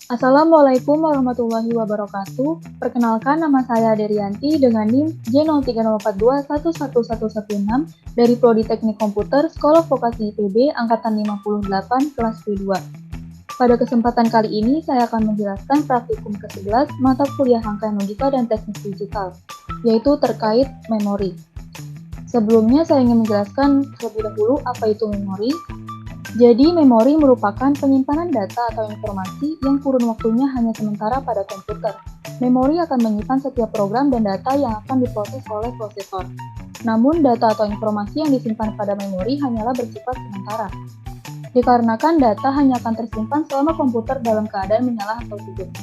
Assalamualaikum warahmatullahi wabarakatuh. Perkenalkan, nama saya Derianti dengan NIM J0304211116 dari Prodi Teknik Komputer Sekolah Vokasi IPB Angkatan 58 kelas B2. Pada kesempatan kali ini, saya akan menjelaskan praktikum ke-11 mata kuliah rangkaian logika dan teknik digital, yaitu terkait memori. Sebelumnya, saya ingin menjelaskan terlebih dahulu apa itu memori. Jadi, memori merupakan penyimpanan data atau informasi yang kurun waktunya hanya sementara pada komputer. Memori akan menyimpan setiap program dan data yang akan diproses oleh prosesor. Namun, data atau informasi yang disimpan pada memori hanyalah bersifat sementara. Dikarenakan data hanya akan tersimpan selama komputer dalam keadaan menyala atau hidup.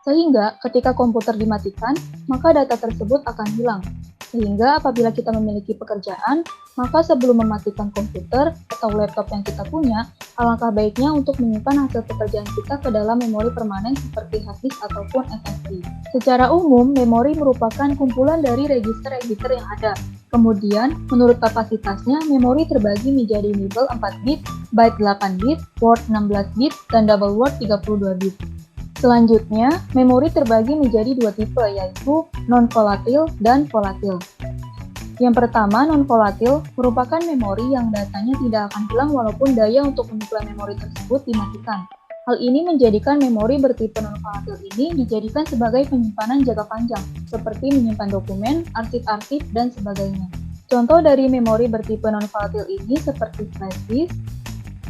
Sehingga, ketika komputer dimatikan, maka data tersebut akan hilang. Sehingga apabila kita memiliki pekerjaan, maka sebelum mematikan komputer atau laptop yang kita punya, alangkah baiknya untuk menyimpan hasil pekerjaan kita ke dalam memori permanen seperti hard disk ataupun SSD. Secara umum, memori merupakan kumpulan dari register-register yang ada. Kemudian, menurut kapasitasnya, memori terbagi menjadi nibble 4 bit, byte 8 bit, word 16 bit, dan double word 32 bit. Selanjutnya, memori terbagi menjadi dua tipe, yaitu non-volatil dan volatil. Yang pertama, non-volatil merupakan memori yang datanya tidak akan hilang walaupun daya untuk menyuplai memori tersebut dimatikan. Hal ini menjadikan memori bertipe non-volatil ini dijadikan sebagai penyimpanan jangka panjang, seperti menyimpan dokumen, arsip-arsip, dan sebagainya. Contoh dari memori bertipe non-volatil ini seperti flash disk,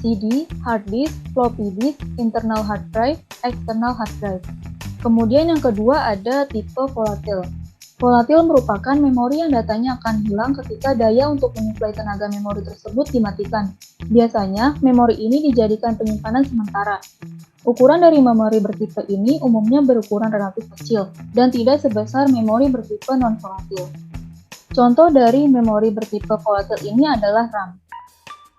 CD, hard disk, floppy disk, internal hard drive, external hard drive. Kemudian yang kedua ada tipe volatil. Volatil merupakan memori yang datanya akan hilang ketika daya untuk menyuplai tenaga memori tersebut dimatikan. Biasanya, memori ini dijadikan penyimpanan sementara. Ukuran dari memori bertipe ini umumnya berukuran relatif kecil dan tidak sebesar memori bertipe non-volatil. Contoh dari memori bertipe volatil ini adalah RAM.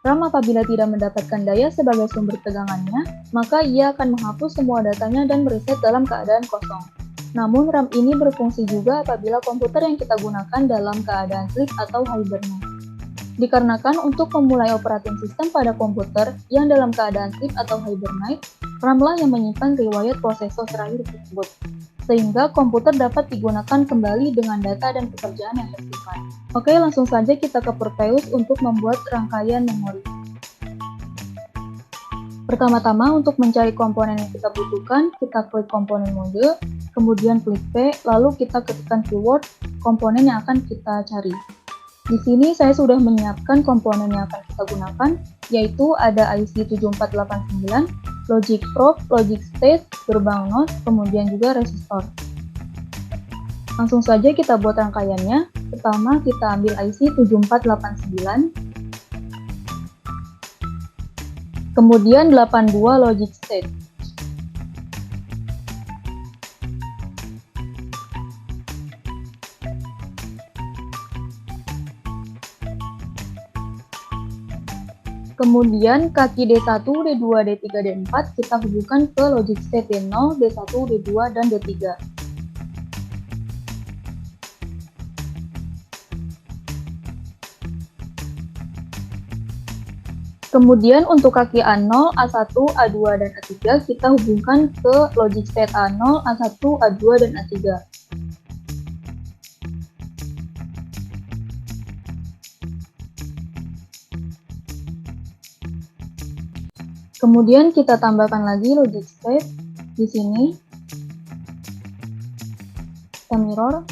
RAM apabila tidak mendapatkan daya sebagai sumber tegangannya, maka ia akan menghapus semua datanya dan mereset dalam keadaan kosong. Namun, RAM ini berfungsi juga apabila komputer yang kita gunakan dalam keadaan sleep atau hibernate. Dikarenakan untuk memulai operating system pada komputer yang dalam keadaan sleep atau hibernate, RAM-lah yang menyimpan riwayat prosesor terakhir tersebut, sehingga komputer dapat digunakan kembali dengan data dan pekerjaan yang tersimpan. Oke, langsung saja kita ke Proteus untuk membuat rangkaian memori. Pertama-tama, untuk mencari komponen yang kita butuhkan, kita klik komponen mode, kemudian klik P, lalu kita ketikkan keyword komponen yang akan kita cari. Di sini saya sudah menyiapkan komponen yang akan kita gunakan, yaitu ada IC 7489, logic probe, logic state, gerbang NOT, kemudian juga resistor. Langsung saja kita buat rangkaiannya. Pertama, kita ambil IC 7489, kemudian 82 logic state. Kemudian kaki D1, D2, D3, D4 kita hubungkan ke logic state D0, D1, D2, dan D3. Kemudian untuk kaki A0, A1, A2, dan A3 kita hubungkan ke logic state A0, A1, A2, dan A3. Kemudian kita tambahkan lagi logic state di sini. Kita mirror.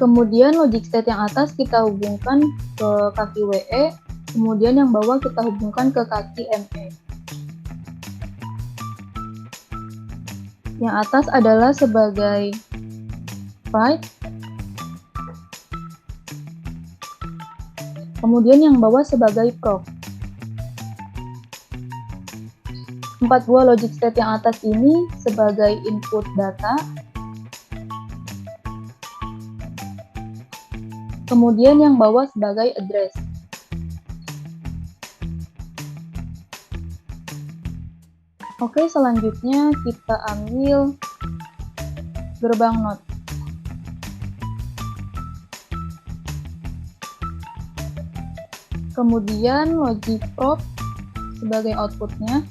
Kemudian logic state yang atas kita hubungkan ke kaki WE, kemudian yang bawah kita hubungkan ke kaki ME. Yang atas adalah sebagai write, kemudian yang bawah sebagai probe. 4 buah logic state yang atas ini sebagai input data, kemudian yang bawah sebagai address. Oke, selanjutnya kita ambil gerbang NOT. kemudian logic probe sebagai outputnya.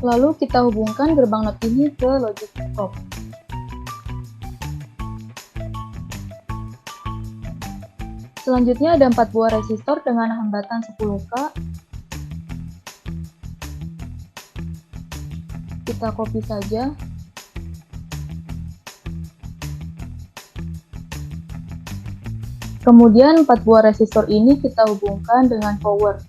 Lalu kita hubungkan gerbang NOT ini ke logic probe. Selanjutnya ada 4 buah resistor dengan hambatan 10K. Kita copy saja. Kemudian 4 buah resistor ini kita hubungkan dengan power.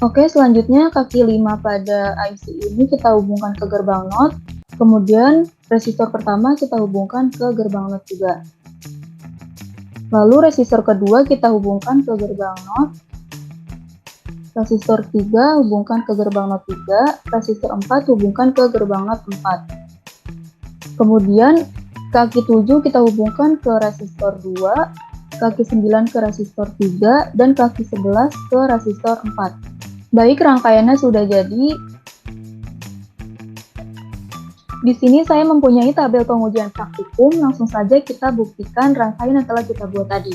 Oke, selanjutnya kaki 5 pada IC ini kita hubungkan ke gerbang NOT. Kemudian resistor pertama kita hubungkan ke gerbang NOT juga. Lalu resistor kedua kita hubungkan ke gerbang NOT. Resistor 3 hubungkan ke gerbang NOT 3. Resistor 4 hubungkan ke gerbang NOT 4. Kemudian kaki 7 kita hubungkan ke resistor 2. Kaki 9 ke resistor 3. Dan kaki 11 ke resistor 4. Baik, rangkaiannya sudah jadi. Di sini saya mempunyai tabel pengujian praktikum, langsung saja kita buktikan rangkaian yang telah kita buat tadi.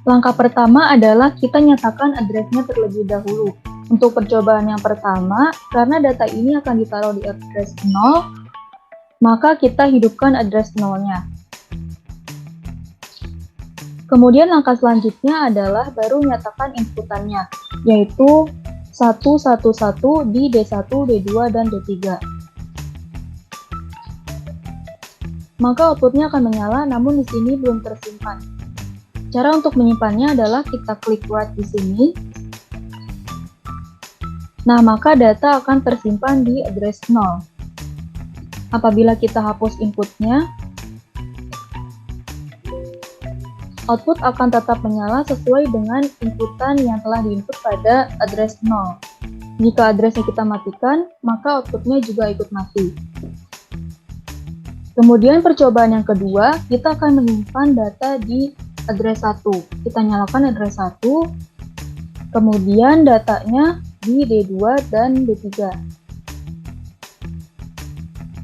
Langkah pertama adalah kita nyatakan address-nya terlebih dahulu. Untuk percobaan yang pertama, karena data ini akan ditaruh di address 0, maka kita hidupkan address 0-nya. Kemudian langkah selanjutnya adalah baru nyatakan inputannya, yaitu 111 di D1, D2, dan D3. Maka outputnya akan menyala, namun di sini belum tersimpan. Cara untuk menyimpannya adalah kita klik write di sini. Nah, maka data akan tersimpan di address 0. Apabila kita hapus inputnya, output akan tetap menyala sesuai dengan inputan yang telah diinput pada address 0. Jika addressnya kita matikan, maka outputnya juga ikut mati. Kemudian percobaan yang kedua, kita akan menyimpan data di address 1. Kita nyalakan address 1, kemudian datanya di D2 dan D3.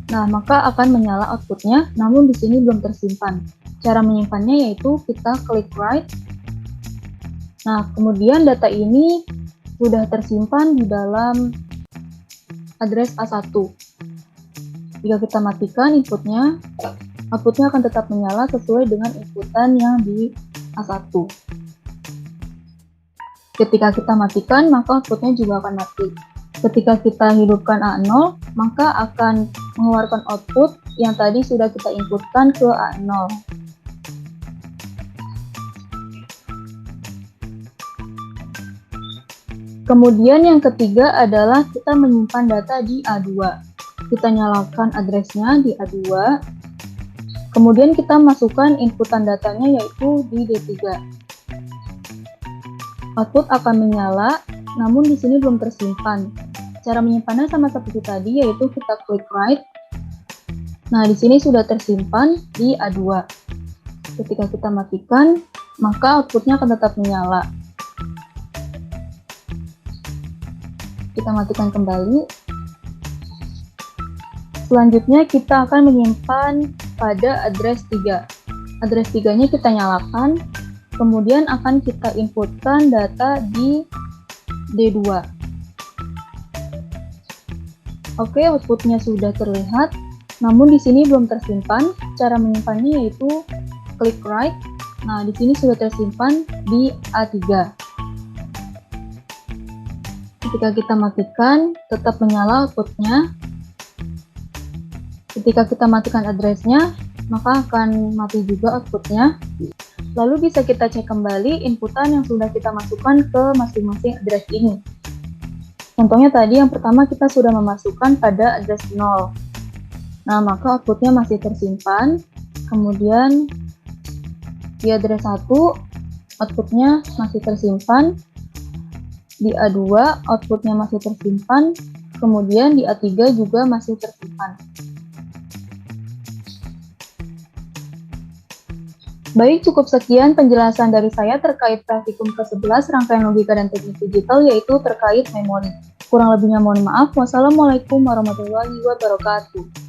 Nah, maka akan menyala outputnya, namun di sini belum tersimpan. Cara menyimpannya yaitu kita klik write. Nah, kemudian data ini sudah tersimpan di dalam address A1. Jika kita matikan inputnya, outputnya akan tetap menyala sesuai dengan inputan yang di A1. Ketika kita matikan, maka outputnya juga akan mati. Ketika kita hidupkan A0, maka akan mengeluarkan output yang tadi sudah kita inputkan ke A0. Kemudian yang ketiga adalah kita menyimpan data di A2. Kita nyalakan address-nya di A2. Kemudian kita masukkan inputan datanya yaitu di D3. Output akan menyala, namun di sini belum tersimpan. Cara menyimpannya sama seperti tadi, yaitu kita klik write. Nah, di sini sudah tersimpan di A2. Ketika kita matikan, maka outputnya akan tetap menyala. Kita matikan kembali. Selanjutnya kita akan menyimpan pada address 3. Address 3-nya kita nyalakan, kemudian akan kita inputkan data di D2. Oke, outputnya sudah terlihat, namun di sini belum tersimpan. Cara menyimpannya yaitu klik write. Nah, di sini sudah tersimpan di A3. Ketika kita matikan, tetap menyala outputnya. Ketika kita matikan address-nya, maka akan mati juga outputnya. Lalu bisa kita cek kembali inputan yang sudah kita masukkan ke masing-masing address ini. Contohnya tadi yang pertama kita sudah memasukkan pada address 0. Nah, maka outputnya masih tersimpan. Kemudian di address 1, outputnya masih tersimpan. Di A2, outputnya masih tersimpan. Kemudian di A3 juga masih tersimpan. Baik, cukup sekian penjelasan dari saya terkait praktikum ke-11 rangkaian logika dan teknik digital, yaitu terkait memori. Kurang lebihnya mohon maaf. Wassalamualaikum warahmatullahi wabarakatuh.